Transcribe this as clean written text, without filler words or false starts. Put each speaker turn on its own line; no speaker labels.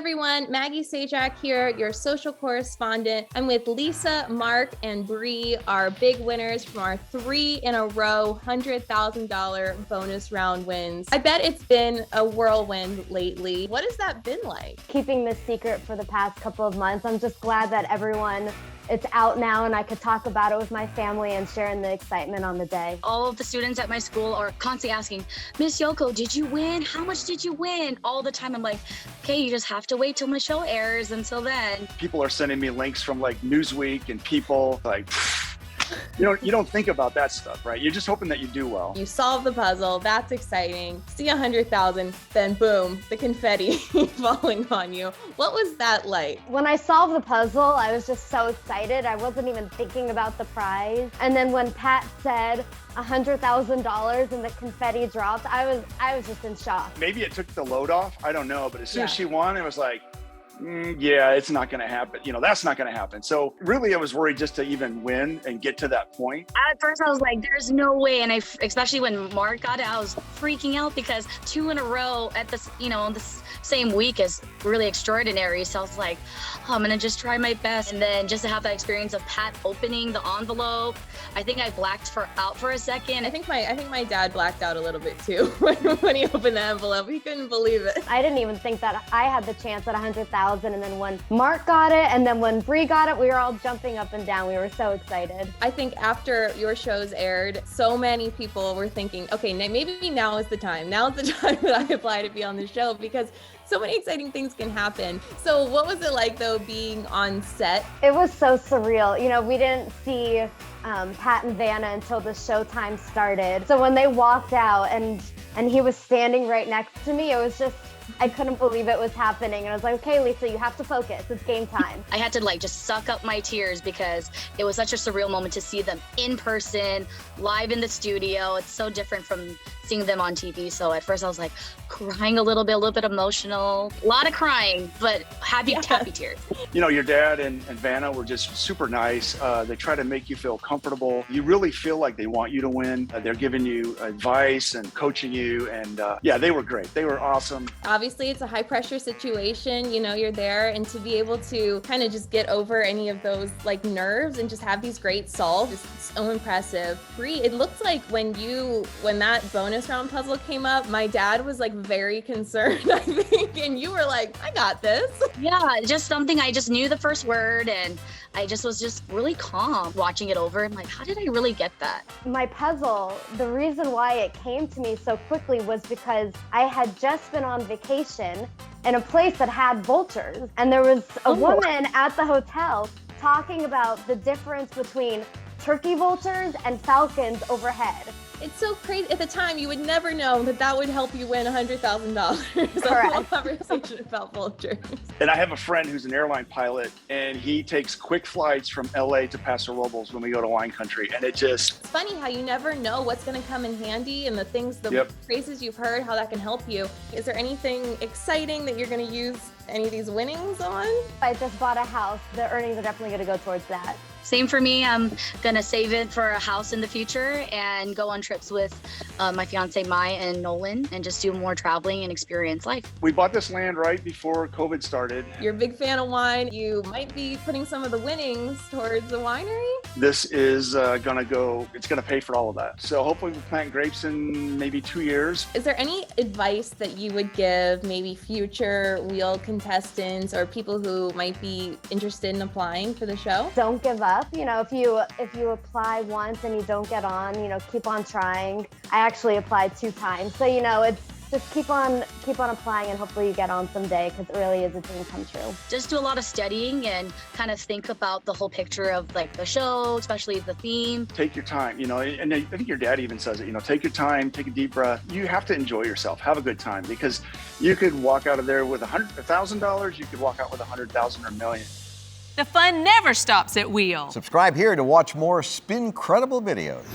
everyone, Maggie Sajak here, your social correspondent. I'm with Lisa, Mark, and Bree, our big winners from our 3 in a row $100,000 bonus round wins. I bet it's been a whirlwind lately. What has that been like?
Keeping this secret for the past couple of months. I'm just glad that it's out now and I could talk about it with my family and sharing the excitement on the day.
All of the students at my school are constantly asking, Miss Yoko, did you win? How much did you win? All the time. I'm like, okay, you just have to wait till my show airs until then.
People are sending me links from like Newsweek and People, like, you don't think about that stuff, right? You're just hoping that you do well.
You solve the puzzle, that's exciting. See 100,000, then boom, the confetti falling on you. What was that like?
When I solved the puzzle, I was just so excited. I wasn't even thinking about the prize. And then when Pat said $100,000 and the confetti dropped, I was just in shock.
Maybe it took the load off, I don't know, but as soon as she won, it was like, yeah, it's not going to happen. That's not going to happen. So really, I was worried just to even win and get to that point.
At first, I was like, there's no way. And especially when Mark got it, I was freaking out because 2 in a row at this, this same week is really extraordinary. So I was like, oh, I'm going to just try my best. And then just to have that experience of Pat opening the envelope, I think I blacked out for a second.
I think my dad blacked out a little bit too when he opened the envelope. He couldn't believe it.
I didn't even think that I had the chance at 100,000. And then when Mark got it, and then when Bree got it, we were all jumping up and down. We were so excited.
I think after your shows aired, so many people were thinking, okay, maybe now is the time. Now is the time that I apply to be on the show because so many exciting things can happen. So what was it like though being on set?
It was so surreal. We didn't see Pat and Vanna until the showtime started. So when they walked out and he was standing right next to me, it was just, I couldn't believe it was happening. And I was like, okay, Lisa, you have to focus. It's game time.
I had to just suck up my tears because it was such a surreal moment to see them in person, live in the studio. It's so different from seeing them on TV. So at first I was like crying a little bit emotional, a lot of crying, but happy tears.
Your dad and Vanna were just super nice. They try to make you feel comfortable. You really feel like they want you to win. They're giving you advice and coaching you. And they were great. They were awesome.
Obviously, it's a high pressure situation. You're there, and to be able to kind of just get over any of those nerves and just have these great solves is so impressive. Bree, it looks like when that bonus round puzzle came up, my dad was very concerned, I think, and you were like, I got this.
Yeah, just something I just knew the first word, and I was really calm watching it over. I'm like, how did I really get that?
My puzzle, the reason why it came to me so quickly was because I had just been on vacation in a place that had vultures. And there was a woman at the hotel talking about the difference between turkey vultures and falcons overhead.
It's so crazy. At the time, you would never know that would help you win $100,000.
Correct.
A conversation about vultures.
And I have a friend who's an airline pilot, and he takes quick flights from LA to Paso Robles when we go to wine country. And
it's funny how you never know what's going to come in handy and the phrases you've heard, how that can help you. Is there anything exciting that you're going to use any of these winnings on?
I just bought a house. The earnings are definitely going to go towards that.
Same for me. I'm going to save it for a house in the future and go on trips with my fiance, Mai, and Nolan, and just do more traveling and experience life.
We bought this land right before COVID started.
You're a big fan of wine. You might be putting some of the winnings towards the winery.
This is it's going to pay for all of that. So hopefully we'll plant grapes in maybe 2 years.
Is there any advice that you would give maybe future wheel contestants or people who might be interested in applying for the show?
Don't give up. If you apply once and you don't get on, keep on trying. I actually applied 2 times. So, it's just keep on applying and hopefully you get on someday because it really is a dream come true.
Just do a lot of studying and kind of think about the whole picture of the show, especially the theme.
Take your time, and I think your dad even says it, take your time, take a deep breath. You have to enjoy yourself, have a good time because you could walk out of there with $100,000, you could walk out with 100,000 or a million.
The fun never stops at Wheel.
Subscribe here to watch more Spincredible videos.